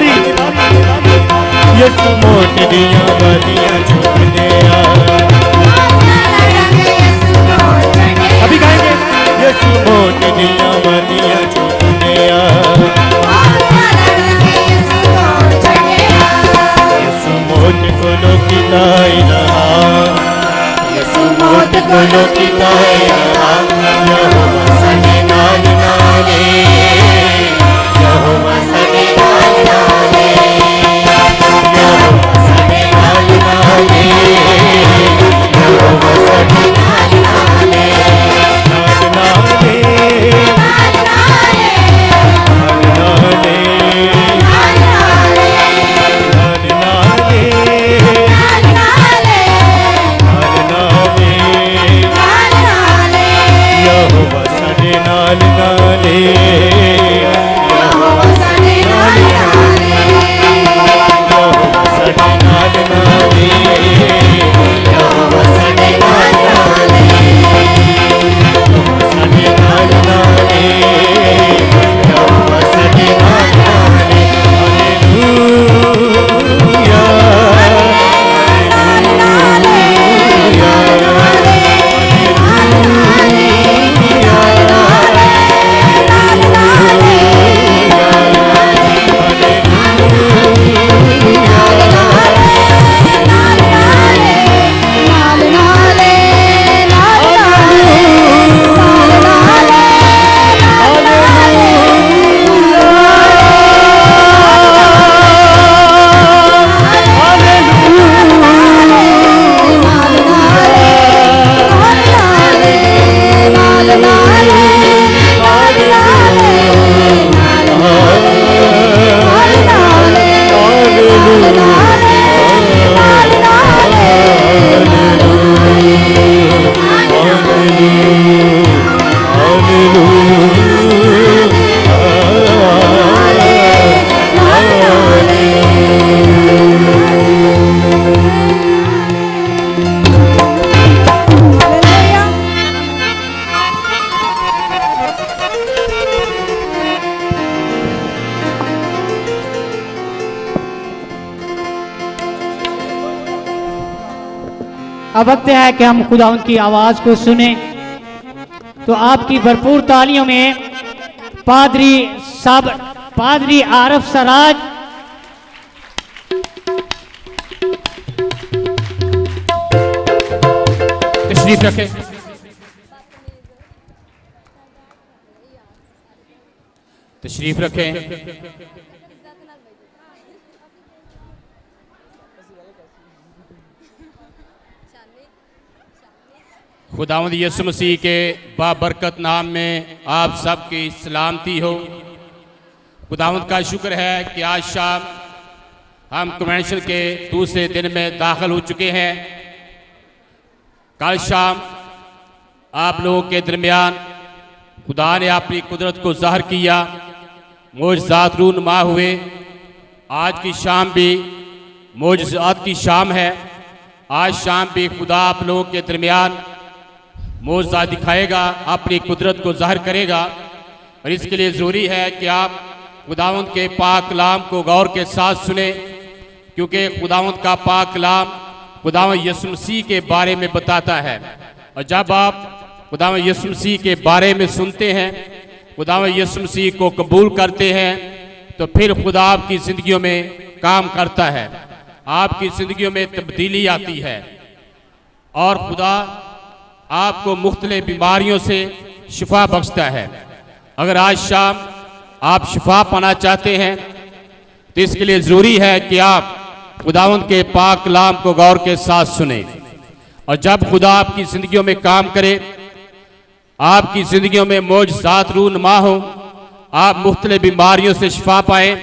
बारी यसु मोट दिया बलियां चुकने अभी गाएंगे यसु मोट दिया बलियां चुकने यसु मोट को लोकिताई रहा यसु मोट को लोकिताई रहा यहोवा सने नाल नाले यहोवा सने नाल नाले यहोवा सने नाल नाले यहोवा सने नाल नाले नाल नाले नाल नाले नाल नाले यहोवा सने नाल नाले यहोवा सने नाल नाले यहोवा सने नाल नाले यहोवा सने नाल नाले यहोवा सने नाल नाले यहोवा सने नाल नाले हालेलूया अब वक्त है कि हम खुदा उनकी आवाज को सुने। तो आपकी भरपूर तालियों में पादरी आरफ सराज तशरीफ रखें। तशरीफ रखें। खुदावंद यीशु मसीह के बाबरकत नाम में आप सबकी सलामती हो। खुदावंद का शुक्र है कि आज शाम हम कन्वेंशन के दूसरे दिन में दाखिल हो चुके हैं। कल शाम आप लोगों के दरमियान खुदा ने अपनी कुदरत को ज़ाहिर किया, मोजज़ात रूनुमा हुए। आज की शाम भी मोजज़ात की शाम है। आज शाम भी खुदा आप लोगों के दरमियान मोज़ा दिखाएगा, अपनी कुदरत को ज़ाहिर करेगा। और इसके लिए ज़रूरी है कि आप खुदावंद के पाक कलाम को गौर के साथ सुने, क्योंकि खुदावंद का पाक कलाम खुदावंद यीशु मसीह के बारे में बताता है। और जब आप खुदावंद यीशु मसीह के बारे में सुनते हैं, खुदावंद यीशु मसीह को कबूल करते हैं, तो फिर खुदा आपकी ज़िंदगियों में काम करता है, आपकी ज़िंदगियों में तब्दीली आती है और खुदा आपको मुख्तलिफ बीमारियों से शिफा बख्शता है। अगर आज शाम आप शिफा पाना चाहते हैं तो इसके लिए ज़रूरी है कि आप खुदावंद के पाक कलाम को गौर के साथ सुने। और जब खुदा आपकी ज़िंदगियों में काम करे, आपकी ज़िंदगियों में मोजज़ात रूनुमा हो, आप मुख्तलिफ बीमारियों से शिफा पाएँ,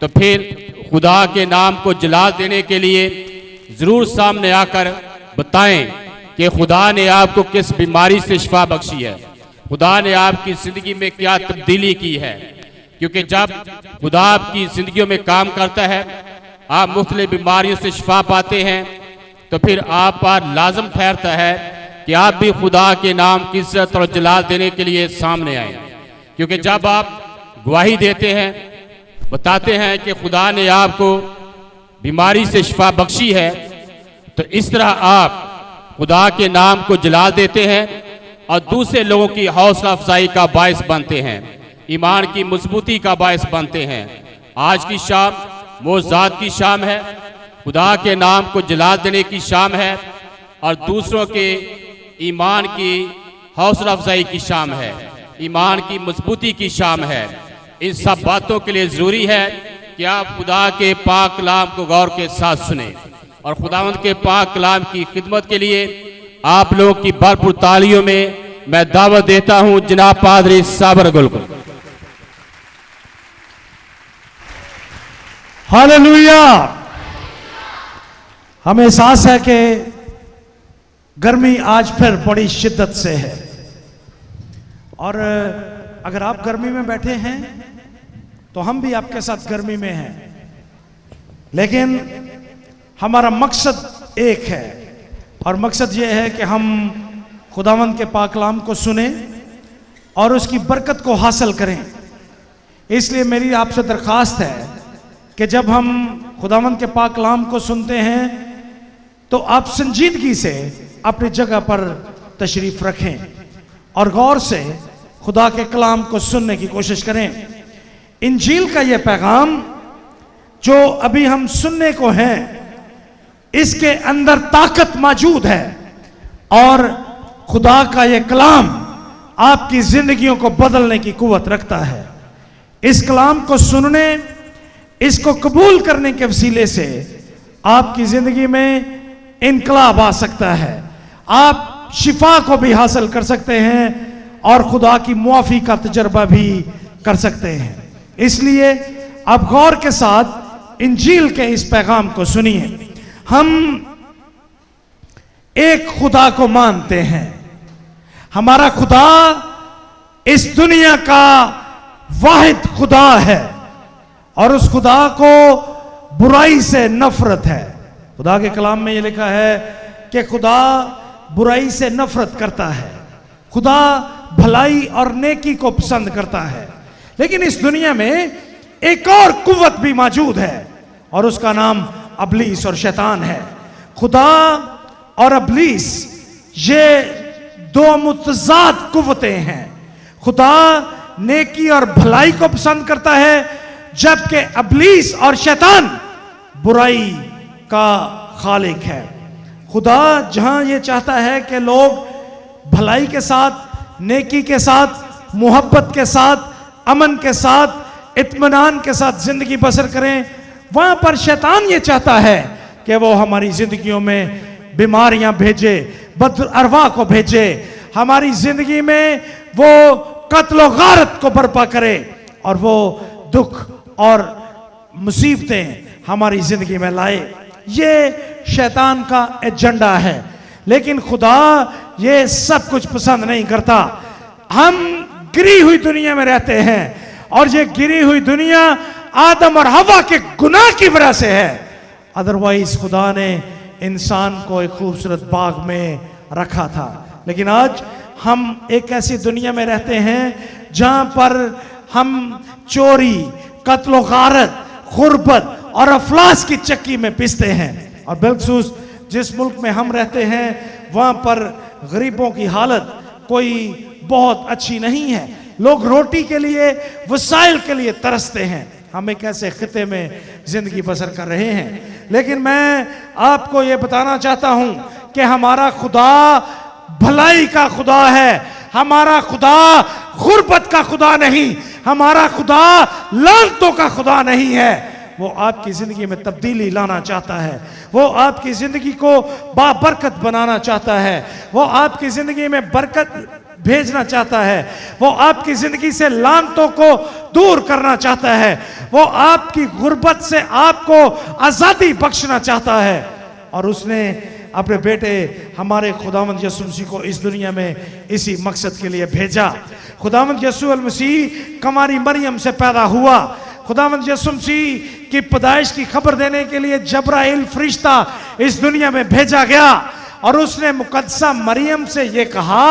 तो फिर खुदा के नाम को जलाल देने के लिए ज़रूर सामने आकर बताएं कि खुदा ने आपको किस बीमारी से शिफा बख्शी है, खुदा ने आपकी ज़िंदगी में क्या तब्दीली की है। क्योंकि जब खुदा आपकी ज़िंदगियों में काम करता है, आप मुख्तलिफ बीमारियों से शिफा पाते हैं, तो फिर आप पर लाजम ठहरता है कि आप भी खुदा के नाम की इज्जत और जलाल देने के लिए सामने आए। क्योंकि जब आप गवाही देते हैं, बताते हैं कि खुदा ने आपको बीमारी से शिफा बख्शी है, तो इस तरह आप खुदा के नाम को जला देते हैं और दूसरे लोगों की हौसला अफजाई का बायस बनते हैं, ईमान की मजबूती का बायस बनते हैं। आज की शाम मोज़ात की शाम है, खुदा के नाम को जला देने की शाम है और दूसरों के ईमान की हौसला अफजाई की शाम है, ईमान की मजबूती की शाम है। इन सब बातों के लिए ज़रूरी है कि आप खुदा के पाक कलाम को गौर के साथ सुने और खुदावंद के पाक कलाम की खिदमत के लिए आप लोग की भरपूर तालियों में मैं दावत देता हूं जनाब पादरी साबर गुल को। हालेलुया। हमें एहसास है कि गर्मी आज फिर बड़ी शिद्दत से है और अगर आप गर्मी में बैठे हैं तो हम भी आपके साथ गर्मी में हैं, लेकिन हमारा मकसद एक है और मकसद यह है कि हम खुदावंद के पाक कलाम को सुने और उसकी बरकत को हासिल करें। इसलिए मेरी आपसे दरख्वास्त है कि जब हम खुदावंद के पाक कलाम को सुनते हैं तो आप संजीदगी से अपनी जगह पर तशरीफ रखें और गौर से खुदा के कलाम को सुनने की कोशिश करें। इंजील का यह पैगाम जो अभी हम सुनने को हैं, इसके अंदर ताकत मौजूद है और खुदा का यह कलाम आपकी जिंदगियों को बदलने की कुव्वत रखता है। इस कलाम को सुनने, इसको कबूल करने के वसीले से आपकी जिंदगी में इनकलाब आ सकता है, आप शिफा को भी हासिल कर सकते हैं और खुदा की मुआफी का तजर्बा भी कर सकते हैं। इसलिए आप गौर के साथ इंजील के इस पैगाम को सुनिए। हम एक खुदा को मानते हैं, हमारा खुदा इस दुनिया का वाहिद खुदा है और उस खुदा को बुराई से नफरत है। खुदा के कलाम में यह लिखा है कि खुदा बुराई से नफरत करता है, खुदा भलाई और नेकी को पसंद करता है। लेकिन इस दुनिया में एक और कुव्वत भी मौजूद है और उसका नाम अबलीस और शैतान है। खुदा और अबलीस ये दो मुतजाद कुव्वतें हैं। खुदा नेकी और भलाई को पसंद करता है, जबकि अबलीस और शैतान बुराई का खालिक है। खुदा जहां ये चाहता है कि लोग भलाई के साथ, नेकी के साथ, मोहब्बत के साथ, अमन के साथ, इत्मीनान के साथ जिंदगी बसर करें, वहां पर शैतान ये चाहता है कि वो हमारी जिंदगियों में बीमारियां भेजे, बद अरवा को भेजे, हमारी जिंदगी में वो कत्ल गारत को बर्पा करे और वो दुख और मुसीबतें हमारी जिंदगी में लाए। ये शैतान का एजेंडा है, लेकिन खुदा ये सब कुछ पसंद नहीं करता। हम गिरी हुई दुनिया में रहते हैं और ये गिरी हुई दुनिया आदम और हवा के गुनाह की वजह से है। अदरवाइज खुदा ने इंसान को एक खूबसूरत बाग में रखा था, लेकिन आज हम एक ऐसी दुनिया में रहते हैं जहां पर हम चोरी, कत्ल गारत, गुर्बत और अफलास की चक्की में पिसते हैं। और बिलखसूस जिस मुल्क में हम रहते हैं वहां पर गरीबों की हालत कोई बहुत अच्छी नहीं है। लोग रोटी के लिए, वसाइल के लिए तरसते हैं। हम एक ऐसे खिते में जिंदगी बसर कर रहे हैं, लेकिन मैं आपको यह बताना चाहता हूं कि हमारा खुदा भलाई का खुदा है। हमारा खुदा गुर्बत का खुदा नहीं, हमारा खुदा लानतों का खुदा नहीं है। वो आपकी जिंदगी में तब्दीली लाना चाहता है, वो आपकी जिंदगी को बाबरकत बनाना चाहता है, वो आपकी जिंदगी में बरकत भेजना चाहता है, वो आपकी जिंदगी से लानतों को दूर करना चाहता है, वो आपकी गुर्बत से आपको आजादी बख्शना चाहता है। और उसने अपने बेटे हमारे खुदावंद यीशु मसीह को इस दुनिया में इसी मकसद के लिए भेजा। खुदावंद यीशु मसीह कुंवारी मरियम से पैदा हुआ। खुदावंद यीशु मसीह की पैदाइश की खबर देने के लिए जब्राइल फरिश्ता इस दुनिया में भेजा गया और उसने मुकद्दसा मरियम से ये कहा,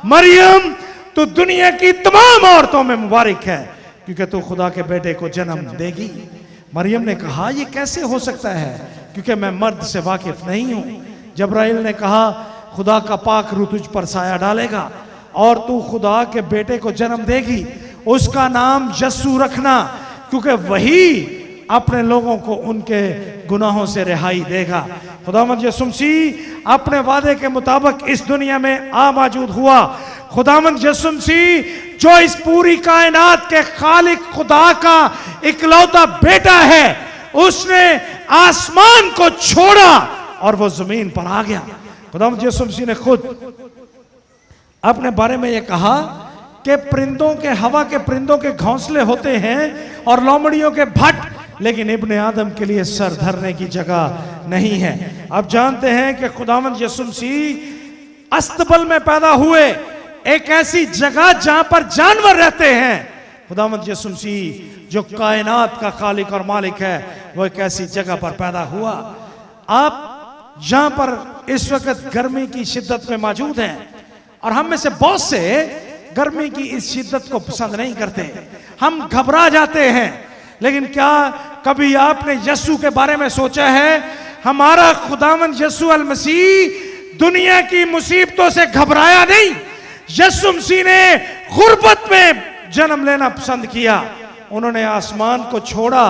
मरियम तू दुनिया की तमाम औरतों में मुबारक है, क्योंकि तू खुदा के बेटे को जन्म देगी। मरियम ने कहा ये कैसे हो सकता है, क्योंकि मैं मर्द से वाकिफ नहीं हूं। जब्राइल ने कहा खुदा का पाक रूह तुझ पर साया डालेगा और तू खुदा के बेटे को जन्म देगी, उसका नाम यस्सु रखना, क्योंकि वही अपने लोगों को उनके गुनाहों से रिहाई देगा। खुदावंद यीशु मसीह अपने वादे के मुताबिक इस दुनिया में आ मौजूद हुआ। खुदावंद यीशु मसीह जो इस पूरी कायनात के खालिक खुदा का इकलौता बेटा है, उसने आसमान को छोड़ा और वो जमीन पर आ गया। खुदावंद यीशु मसीह ने खुद अपने बारे में ये कहा कि परिंदों के, हवा के परिंदों के घोंसले होते हैं और लोमड़ियों के भट्ट, लेकिन इब्ने आदम के लिए सर धरने की जगह नहीं है। आप जानते हैं कि खुदावंद यीशु मसीह अस्तबल में पैदा हुए, एक ऐसी जगह जहां पर जानवर रहते हैं। खुदावंद यीशु मसीह जो कायनात का खालिक और मालिक है, वो एक ऐसी जगह पर पैदा हुआ। आप जहां पर इस वक्त गर्मी की शिद्दत में मौजूद हैं, और हम में से बहुत से गर्मी की इस शिद्दत को पसंद नहीं करते, हम घबरा जाते हैं। लेकिन क्या कभी आपने यस्सु के बारे में सोचा है? हमारा खुदावंद यस्सु अल मसीह दुनिया की मुसीबतों से घबराया नहीं। यस्सु मसीह ने गुर्बत में जन्म लेना पसंद किया। उन्होंने आसमान को छोड़ा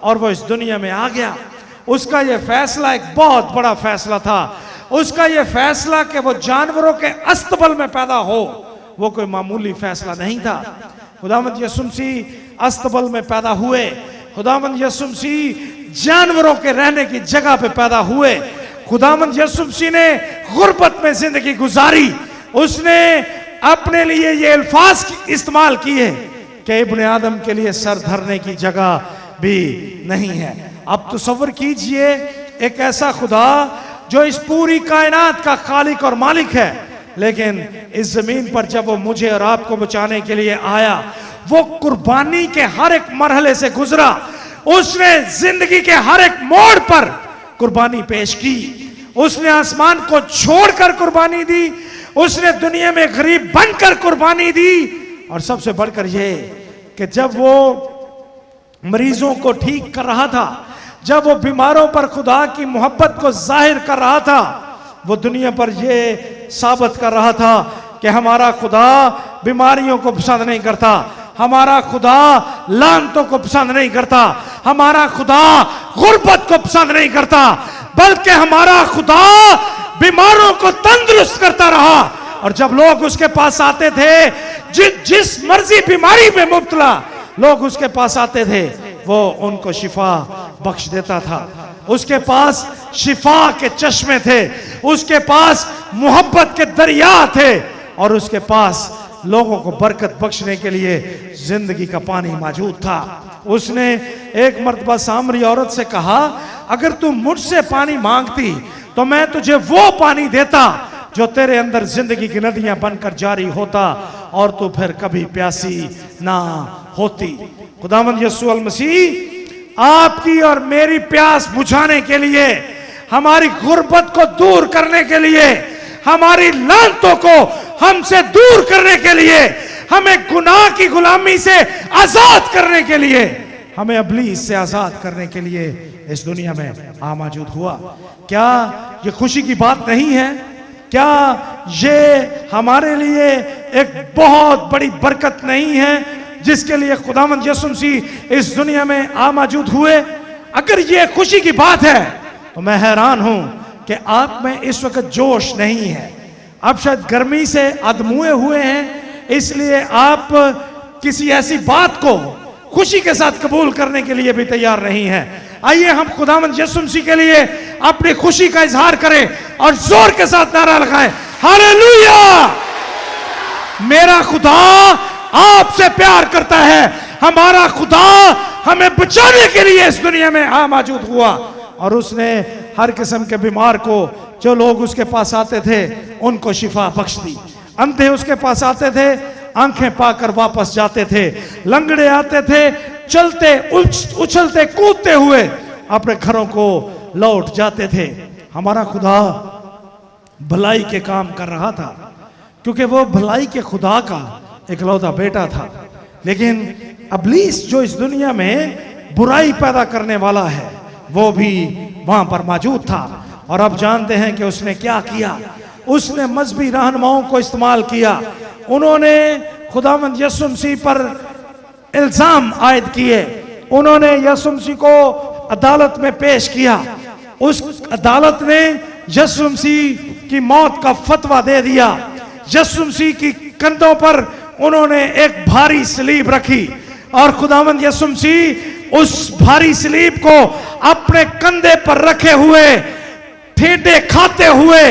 और वो इस दुनिया में आ गया। उसका ये फैसला एक बहुत बड़ा फैसला था। उसका ये फैसला कि वो जानवरों के अस्तबल में पैदा हो, वो कोई मामूली फैसला नहीं था। खुदावंद यीशु मसीह अस्तबल में पैदा हुए। खुदावंद यीशु मसीह जानवरों के रहने की जगह पे पैदा हुए। खुदावंद यीशु मसीह ने गुर्बत में जिंदगी गुजारी। उसने अपने लिए ये अल्फाज इस्तेमाल किए कि इब्ने आदम के लिए सर धरने की जगह भी नहीं है। अब तसव्वुर कीजिए एक ऐसा खुदा जो इस पूरी कायनात का खालिक और मालिक है, लेकिन इस जमीन पर जब वो मुझे और आपको बचाने के लिए आया, वो कुर्बानी के हर एक मरहले से गुजरा। उसने जिंदगी के हर एक मोड़ पर कुर्बानी पेश की। उसने आसमान को छोड़कर कुर्बानी दी। उसने दुनिया में गरीब बनकर कुर्बानी दी। और सबसे बढ़कर यह कि जब वो मरीजों को ठीक कर रहा था, जब वो बीमारों पर खुदा की मोहब्बत को जाहिर कर रहा था, वो दुनिया पर ये साबित कर रहा था कि हमारा खुदा बीमारियों को पसंद नहीं करता, हमारा खुदा लानतों को पसंद नहीं करता, हमारा खुदा गुर्बत को पसंद नहीं करता, बल्कि हमारा खुदा बीमारों को तंदुरुस्त करता रहा। और जब लोग उसके पास आते थे, जिस मर्जी बीमारी में मुब्तला लोग उसके पास आते थे, वो उनको शिफा बख्श देता था। उसके पास शिफा के चश्मे थे, उसके पास मोहब्बत के दरिया थे, और उसके पास लोगों को बरकत बख्शने के लिए जिंदगी का पानी मौजूद था। उसने एक मर्तबा सामरी औरत से कहा, अगर तू मुझसे पानी मांगती तो मैं तुझे वो पानी देता जो तेरे अंदर जिंदगी की नदियां बनकर जारी होता, और तू फिर कभी प्यासी ना होती। खुदावंद यीशु अल मसीह आपकी और मेरी प्यास बुझाने के लिए, हमारी गुर्बत को दूर करने के लिए, हमारी लानतों को हमसे दूर करने के लिए, हमें गुनाह की गुलामी से आजाद करने के लिए, हमें इब्लीस से आजाद करने के लिए इस दुनिया में आ मौजूद हुआ। क्या ये खुशी की बात नहीं है? क्या ये हमारे लिए एक बहुत बड़ी बरकत नहीं है जिसके लिए खुदावंद यीशु मसीह इस दुनिया में आ मौजूद हुए? अगर ये खुशी की बात है तो मैं हैरान हूं कि आप में इस वक्त जोश नहीं है। आप शायद गर्मी से अधमुए हुए हैं, इसलिए आप किसी ऐसी बात को खुशी के साथ कबूल करने के लिए भी तैयार नहीं है। आइए हम खुदावंद यीशु मसीह के लिए अपनी खुशी का इजहार करें और जोर के साथ नारा लगाएं, हालेलुया! मेरा खुदा आपसे प्यार करता है। हमारा खुदा हमें बचाने के लिए इस दुनिया में आ मौजूद हुआ, और उसने हर किस्म के बीमार को, जो लोग उसके पास आते थे, उनको शिफा बख्श दी। अंधे उसके पास आते थे, आंखें पाकर वापस जाते थे। लंगड़े आते थे, चलते उछलते कूदते हुए अपने घरों को लौट जाते थे। हमारा खुदा भलाई के काम कर रहा था, क्योंकि वो भलाई के खुदा का इकलौता बेटा था। लेकिन इब्लीस जो इस दुनिया में बुराई पैदा करने वाला है वो भी वहां पर मौजूद था। और अब जानते हैं कि उसने क्या किया। उसने मजहबी रहनुमाओं को इस्तेमाल किया। उन्होंने खुदावंद यीशु मसीह पर इल्जाम आयद किए। उन्होंने यीशु मसीह को अदालत में पेश किया। उस अदालत ने यीशु मसीह की मौत का फतवा दे दिया। यीशु मसीह की कंधों पर उन्होंने एक भारी सलीब रखी और खुदावंद यीशु मसीह उस भारी सलीब को अपने कंधे पर रखे हुए ठेडे खाते हुए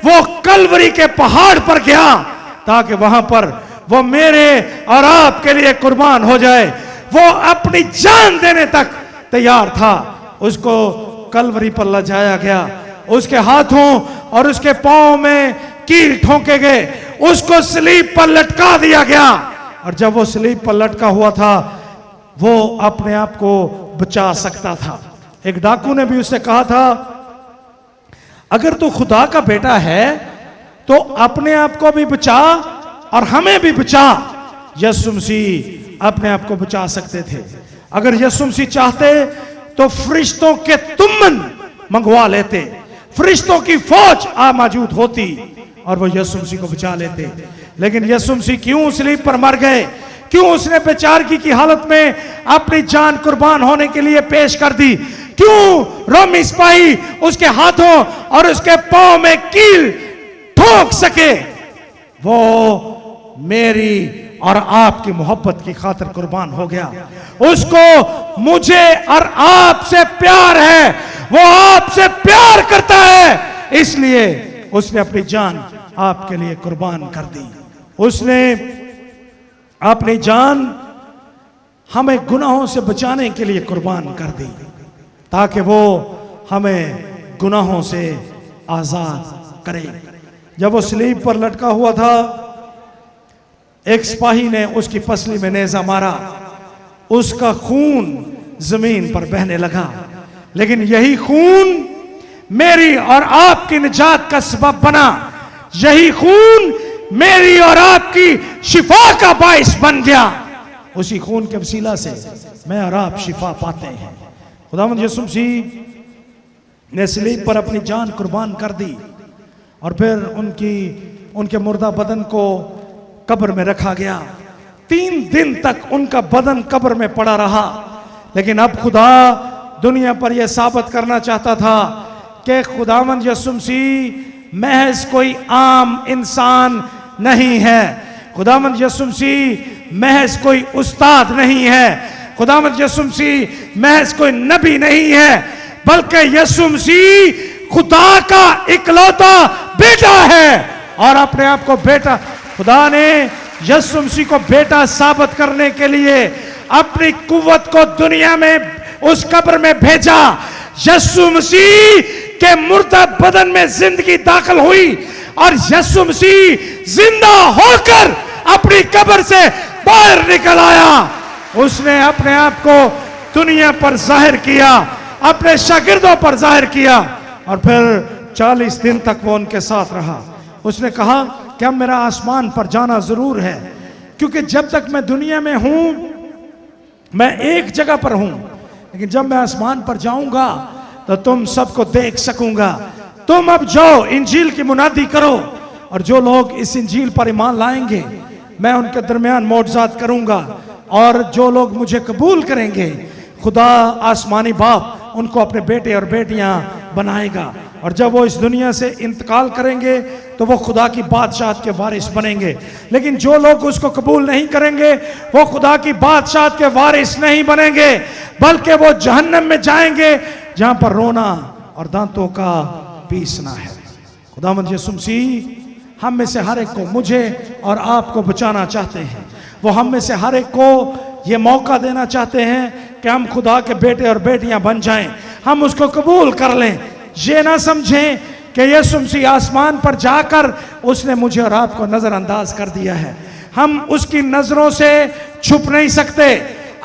वो कलवरी के पहाड़ पर गया ताकि वहां पर वो मेरे और आपके लिए कुर्बान हो जाए। वो अपनी जान देने तक तैयार था। उसको कलवरी पर ले जाया गया। उसके हाथों और उसके पांव में कील ठोंके गए। उसको सलीब पर लटका दिया गया। और जब वो सलीब पर लटका हुआ था वो अपने आप को बचा सकता था। एक डाकू ने भी उससे कहा था, अगर तू खुदा का बेटा है तो अपने आप को भी बचा और हमें भी बचा। यीशु मसीह अपने आप को बचा सकते थे। अगर यीशु मसीह चाहते तो फरिश्तों के तुमन मंगवा लेते, फरिश्तों की फौज मौजूद होती और वो यीशु मसीह को बचा लेते। लेकिन यीशु मसीह क्यों सलीब पर मर गए? क्यों उसने बेचारगी की हालत में अपनी जान कुर्बान होने के लिए पेश कर दी? क्यों रोमी सिपाही उसके हाथों और उसके पांव में कील ठोक सके? वो मेरी और आपकी मोहब्बत की खातिर कुर्बान हो गया। उसको मुझे और आपसे प्यार है। वो आपसे प्यार करता है, इसलिए उसने अपनी जान आपके लिए कुर्बान कर दी। उसने अपनी जान हमें गुनाहों से बचाने के लिए कुर्बान कर दी ताकि वो हमें गुनाहों से आजाद करे। जब वो सलीब पर लटका हुआ था एक सिपाही ने उसकी पसली में नेजा मारा। उसका खून जमीन पर बहने लगा। लेकिन यही खून मेरी और आपकी निजात का सबब बना। यही खून मेरी और आपकी शिफा का बाइस बन गया। उसी खून के वसीला से मैं और आप शिफा पाते हैं। खुदावंद यीशु मसीह ने सलीब पर अपनी जान कुर्बान कर दी और फिर उनके मुर्दा बदन को कब्र में रखा गया। 3 दिन तक उनका बदन कब्र में पड़ा रहा। लेकिन अब खुदा दुनिया पर यह साबित करना चाहता था कि खुदावंद यीशु मसीह महज कोई आम इंसान नहीं है। खुदावंद यीशु मसीह महज कोई उस्ताद नहीं है। खुदावंद यीशु मसीह महज कोई नबी नहीं है, बल्कि यीशु मसीह खुदा का इकलौता बेटा है। और अपने आप को बेटा, खुदा ने यीशु मसीह को बेटा साबित करने के लिए अपनी कुव्वत को दुनिया में उस कब्र में भेजा। यीशु मसीह के मुर्दा बदन में जिंदगी दाखिल हुई और यीशु मसीह जिंदा होकर अपनी कब्र से बाहर निकल आया। उसने अपने आप को दुनिया पर जाहिर किया, अपने शागिर्दों पर जाहिर किया और फिर 40 दिन तक वो उनके साथ रहा। उसने कहा कि अब मेरा आसमान पर जाना जरूर है, क्योंकि जब तक मैं दुनिया में हूं मैं एक जगह पर हूं, लेकिन जब मैं आसमान पर जाऊंगा तो तुम सबको देख सकूंगा। तुम अब जाओ, इंजील की मुनादी करो और जो लोग इस इंजील पर ईमान लाएंगे मैं उनके दरमियान मौजज़ात करूंगा और जो लोग मुझे कबूल करेंगे खुदा आसमानी बाप उनको अपने बेटे और बेटियां बनाएगा। और जब वो इस दुनिया से इंतकाल करेंगे तो वो खुदा की बादशाहत के वारिस बनेंगे। लेकिन जो लोग उसको कबूल नहीं करेंगे वो खुदा की बादशाहत के वारिस नहीं बनेंगे, बल्कि वो जहन्नम में जाएंगे जहां पर रोना और दांतों का पीसना है। खुदावंद यीशु मसीह हम में से हर एक को, मुझे और आपको बचाना चाहते हैं। वो हम में से हर एक को ये मौका देना चाहते हैं कि हम खुदा के बेटे और बेटियां बन जाएं, हम उसको कबूल कर लें। ये ना समझें कि यीशु मसीह आसमान पर जाकर उसने मुझे और आपको नजरअंदाज कर दिया है। हम उसकी नजरों से छुप नहीं सकते।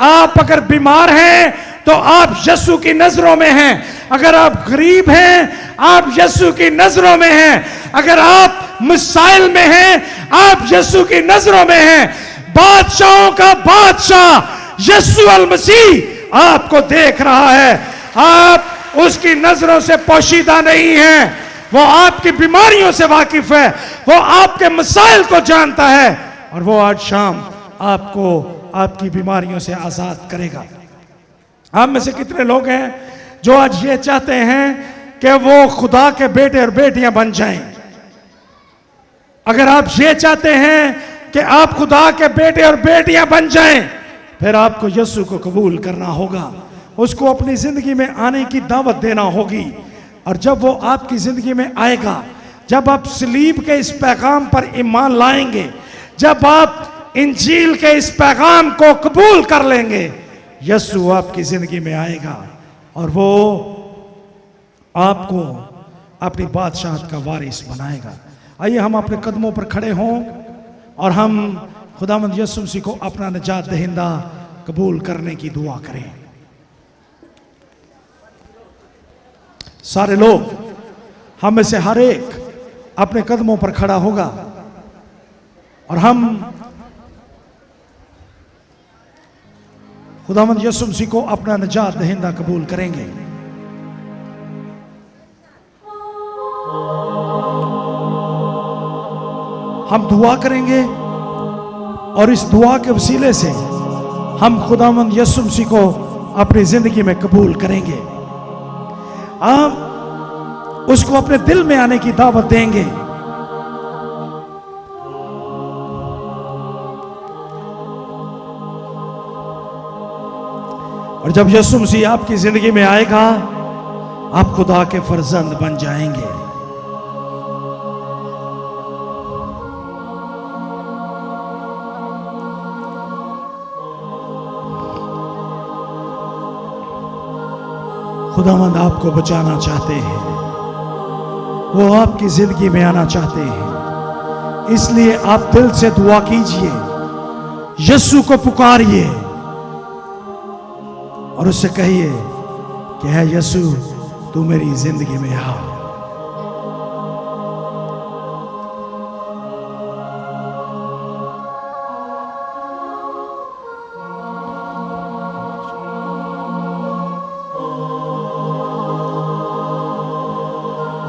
आप अगर बीमार हैं तो आप यीशु की नजरों में हैं। अगर आप गरीब हैं आप यीशु की नजरों में हैं। अगर आप मसाइल में हैं आप यीशु की नजरों में हैं। बादशाहों का बादशाह यीशु अल मसीह आपको देख रहा है। आप उसकी नजरों से पोशीदा नहीं हैं। वो आपकी बीमारियों से वाकिफ है, वो आपके मसाइल को जानता है और वो आज शाम आपको आपकी बीमारियों से आजाद करेगा। आप में से कितने लोग हैं जो आज ये चाहते हैं कि वो खुदा के बेटे और बेटियां बन जाएं? अगर आप ये चाहते हैं कि आप खुदा के बेटे और बेटियां बन जाएं, फिर आपको यीशु को कबूल करना होगा, उसको अपनी जिंदगी में आने की दावत देना होगी। और जब वो आपकी जिंदगी में आएगा, जब आप सलीब के इस पैगाम पर ईमान लाएंगे, जब आप इंजील के इस पैगाम को कबूल कर लेंगे, यीशु आपकी जिंदगी में आएगा और वो आपको अपनी बादशाहत का वारिस बनाएगा। आइए हम अपने कदमों पर खड़े हों और हम खुदावंद यीशु मसीह को अपना निजात दहिंदा कबूल करने की दुआ करें। सारे लोग, हम में से हर एक अपने कदमों पर खड़ा होगा और हम खुदावंद यीशु मसीह को अपना निजात दहिंदा कबूल करेंगे। हम दुआ करेंगे और इस दुआ के वसीले से हम खुदावंद यीशु मसीह को अपनी जिंदगी में कबूल करेंगे। आप उसको अपने दिल में आने की दावत देंगे। और जब यीशु मसीह आपकी जिंदगी में आएगा, आप खुदा के फर्जंद बन जाएंगे। खुदावंद आपको बचाना चाहते हैं, वो आपकी जिंदगी में आना चाहते हैं। इसलिए आप दिल से दुआ कीजिए, यीशु को पुकारिए और उससे कहिए कि है यीशु, तू मेरी जिंदगी में आ।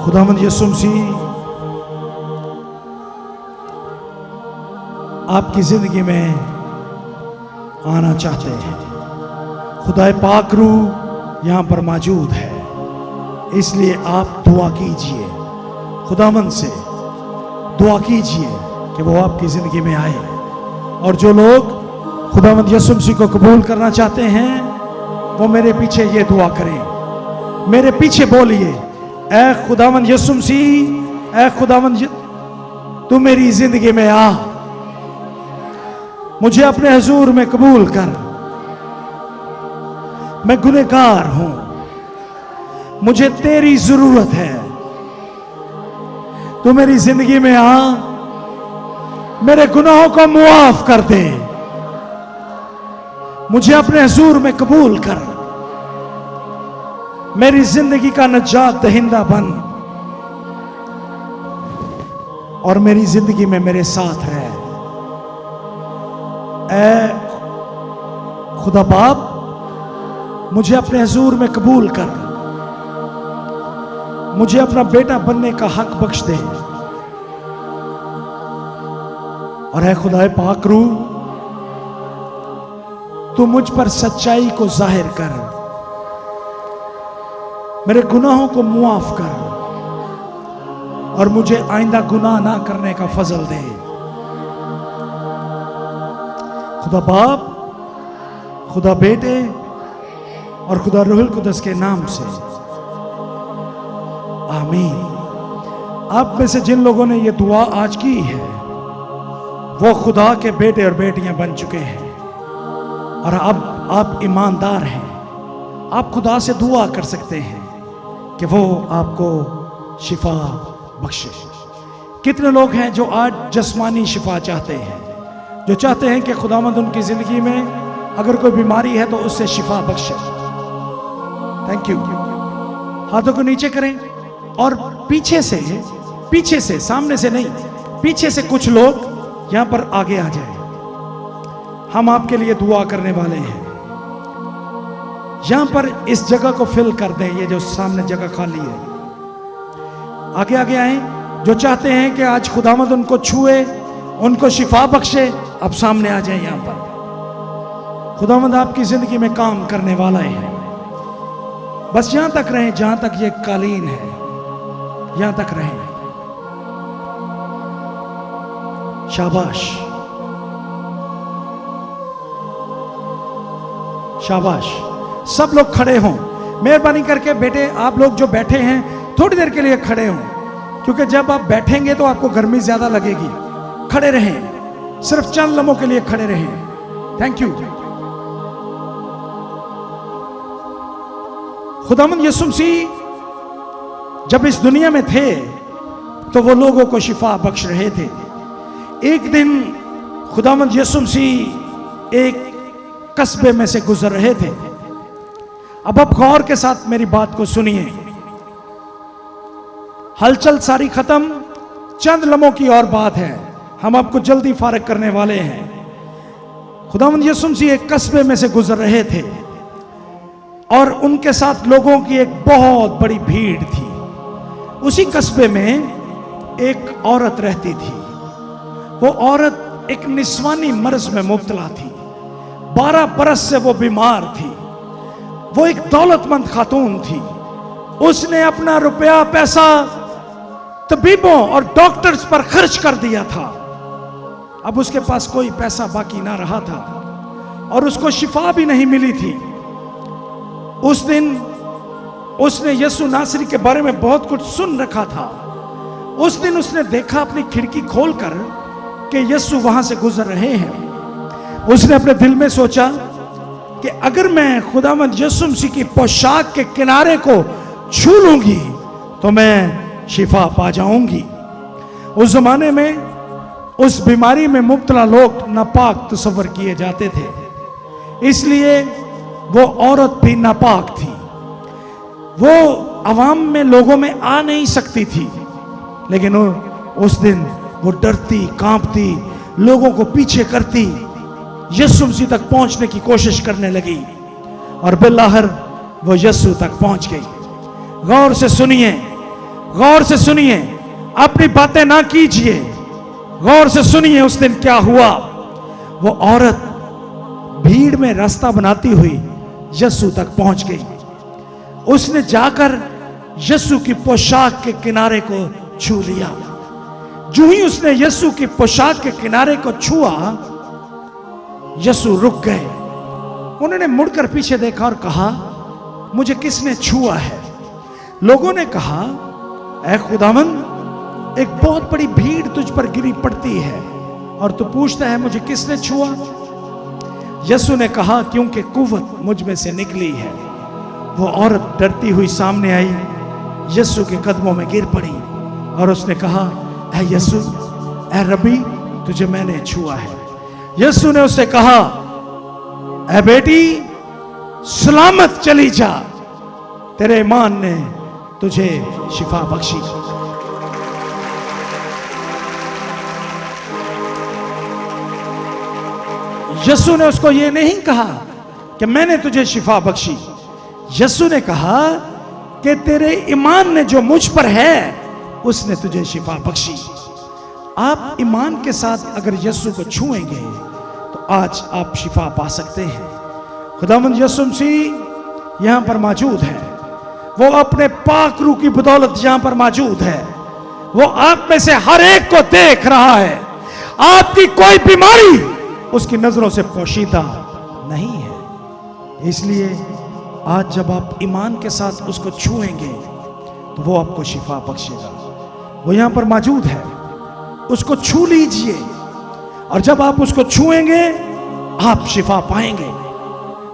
खुदावंद यीशु मसीह आपकी जिंदगी में आना चाहते हैं। खुदाए पाक रूह यहां पर मौजूद है, इसलिए आप दुआ कीजिए, खुदावंद से दुआ कीजिए कि वो आपकी जिंदगी में आए। और जो लोग खुदावंद यीशु मसीह को कबूल करना चाहते हैं, वो मेरे पीछे ये दुआ करें, मेरे पीछे बोलिए, ऐ खुदावंद यीशु मसीह, ऐ खुदावंद तू मेरी जिंदगी में आ, मुझे अपने हुजूर में कबूल कर। मैं गुनहगार हूं, मुझे तेरी जरूरत है। तू मेरी जिंदगी में आ, मेरे गुनाहों को मुआफ कर दे, मुझे अपने हुजूर में कबूल कर, मेरी जिंदगी का निजात दहिंदा बन और मेरी जिंदगी में मेरे साथ रह। ऐ खुदा बाप, मुझे अपने हुजूर में कबूल कर, मुझे अपना बेटा बनने का हक बख्श दे। और है खुदाए पाक रूह, तू मुझ पर सच्चाई को जाहिर कर, मेरे गुनाहों को मुआफ कर और मुझे आइंदा गुनाह ना करने का फजल दे। खुदा बाप, खुदा बेटे और खुदा रूहुल कुद्दस के नाम से आमीन। आप में से जिन लोगों ने ये दुआ आज की है, वो खुदा के बेटे और बेटियां बन चुके हैं और अब आप ईमानदार हैं। आप खुदा से दुआ कर सकते हैं कि वो आपको शिफा बख्शे। कितने लोग हैं जो आज जिस्मानी शिफा चाहते हैं, जो चाहते हैं कि खुदावंद उनकी जिंदगी में अगर कोई बीमारी है तो उससे शिफा बख्शे। Thank you. हाथों को नीचे करें और पीछे से, सामने से नहीं, पीछे से कुछ लोग यहां पर आगे आ जाए। हम आपके लिए दुआ करने वाले हैं। यहां पर इस जगह को फिल कर दें, ये जो सामने जगह खाली है। आगे आगे आए, जो चाहते हैं कि आज खुदावंद उनको छुए, उनको शिफा बख्शे, अब सामने आ जाए। यहां पर खुदावंद आपकी जिंदगी में काम करने वाला है। बस यहां तक रहें जहां तक ये कालीन है, यहां तक रहें। शाबाश, शाबाश। सब लोग खड़े हों, मेहरबानी करके। बेटे आप लोग जो बैठे हैं थोड़ी देर के लिए खड़े हों, क्योंकि जब आप बैठेंगे तो आपको गर्मी ज्यादा लगेगी। खड़े रहें, सिर्फ चंद लम्हों के लिए खड़े रहें। Thank you. खुदावंद यीशु मसीह जब इस दुनिया में थे तो वो लोगों को शिफा बख्श रहे थे। एक दिन खुदावंद यीशु मसीह एक कस्बे में से गुजर रहे थे। अब आप गौर के साथ मेरी बात को सुनिए। हलचल सारी खत्म, चंद लम्हों की और बात है, हम आपको जल्दी फारग करने वाले हैं। खुदावंद यीशु मसीह एक कस्बे में से गुजर रहे थे और उनके साथ लोगों की एक बहुत बड़ी भीड़ थी। उसी कस्बे में एक औरत रहती थी। वो औरत एक निस्वानी मर्ज में मुब्तला थी। 12 बरस से वो बीमार थी। वो एक दौलतमंद खातून थी। उसने अपना रुपया पैसा तबीबों और डॉक्टर्स पर खर्च कर दिया था। अब उसके पास कोई पैसा बाकी ना रहा था और उसको शिफा भी नहीं मिली थी। उस दिन उसने यीशु नासरी के बारे में बहुत कुछ सुन रखा था। उस दिन उसने देखा अपनी खिड़की खोलकर कि यीशु वहां से गुजर रहे हैं। उसने अपने दिल में सोचा कि अगर मैं खुदावंद यीशु मसीह की पोशाक के किनारे को छू लूंगी तो मैं शिफा पा जाऊंगी। उस जमाने में उस बीमारी में मुब्तला लोग नापाक तस्वर किए जाते थे, इसलिए वो औरत भी नापाक थी। वो अवाम में लोगों में आ नहीं सकती थी, लेकिन उस दिन वो डरती कांपती लोगों को पीछे करती यीशु मसीह तक पहुंचने की कोशिश करने लगी और बिल्लाहर वो यीशु तक पहुंच गई। गौर से सुनिए, गौर से सुनिए, अपनी बातें ना कीजिए, गौर से सुनिए। उस दिन क्या हुआ? वो औरत भीड़ में रास्ता बनाती हुई यीशु तक पहुंच गई। उसने जाकर यीशु की पोशाक के किनारे को छू लिया। जो ही उसने यीशु की पोशाक के किनारे को छुआ, यीशु रुक गए। उन्होंने मुड़कर पीछे देखा और कहा, मुझे किसने छुआ है? लोगों ने कहा, ऐ खुदावंद, एक बहुत बड़ी भीड़ तुझ पर गिरी पड़ती है और तू पूछता है मुझे किसने छुआ? यीशु ने कहा, क्योंकि कुव्वत मुझ में से निकली है। वो औरत डरती हुई सामने आई, यीशु के कदमों में गिर पड़ी और उसने कहा, ऐ यीशु, ऐ रबी, तुझे मैंने छुआ है। यीशु ने उससे कहा, ऐ बेटी, सलामत चली जा, तेरे ईमान ने तुझे शिफा बख्शी। यीशु ने उसको ये नहीं कहा कि मैंने तुझे शिफा बख्शी। यीशु ने कहा कि तेरे ईमान ने जो मुझ पर है उसने तुझे शिफा बख्शी। आप ईमान के साथ अगर यीशु को छुएंगे तो आज आप शिफा पा सकते हैं। खुदावंद यीशु मसीह यहां पर मौजूद है। वो अपने पाक रूह की बदौलत यहां पर मौजूद है। वो आप में से हर एक को देख रहा है। आपकी कोई बीमारी उसकी नजरों से पोशीदा नहीं है। इसलिए आज जब आप ईमान के साथ उसको छुएंगे तो वो आपको शिफा बख्शेगा। वो यहां पर मौजूद है, उसको छू लीजिए और जब आप उसको छुएंगे आप शिफा पाएंगे।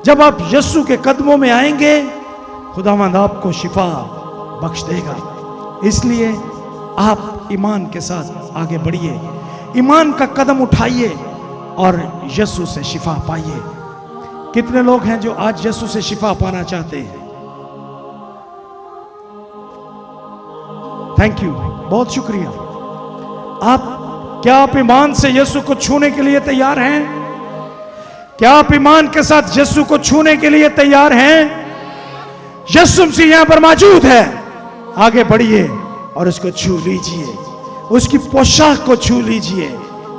जब आप यीशु के कदमों में आएंगे, खुदावंद आपको शिफा बख्श देगा। इसलिए आप ईमान के साथ आगे बढ़िए, ईमान का कदम उठाइए और यीशु से शिफा पाइए। कितने लोग हैं जो आज यीशु से शिफा पाना चाहते हैं? थैंक यू, बहुत शुक्रिया। क्या आप ईमान से यीशु को छूने के लिए तैयार हैं? क्या आप ईमान के साथ यीशु को छूने के लिए तैयार हैं? यीशु मसीह यहां पर मौजूद है। आगे बढ़िए और उसको छू लीजिए, उसकी पोशाक को छू लीजिए,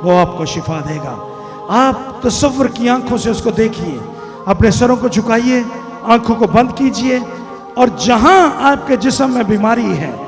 वो आपको शिफा देगा। आप तसव्वुर की आंखों से उसको देखिए, अपने सरों को झुकाइए, आंखों को बंद कीजिए, और जहां आपके जिस्म में बीमारी है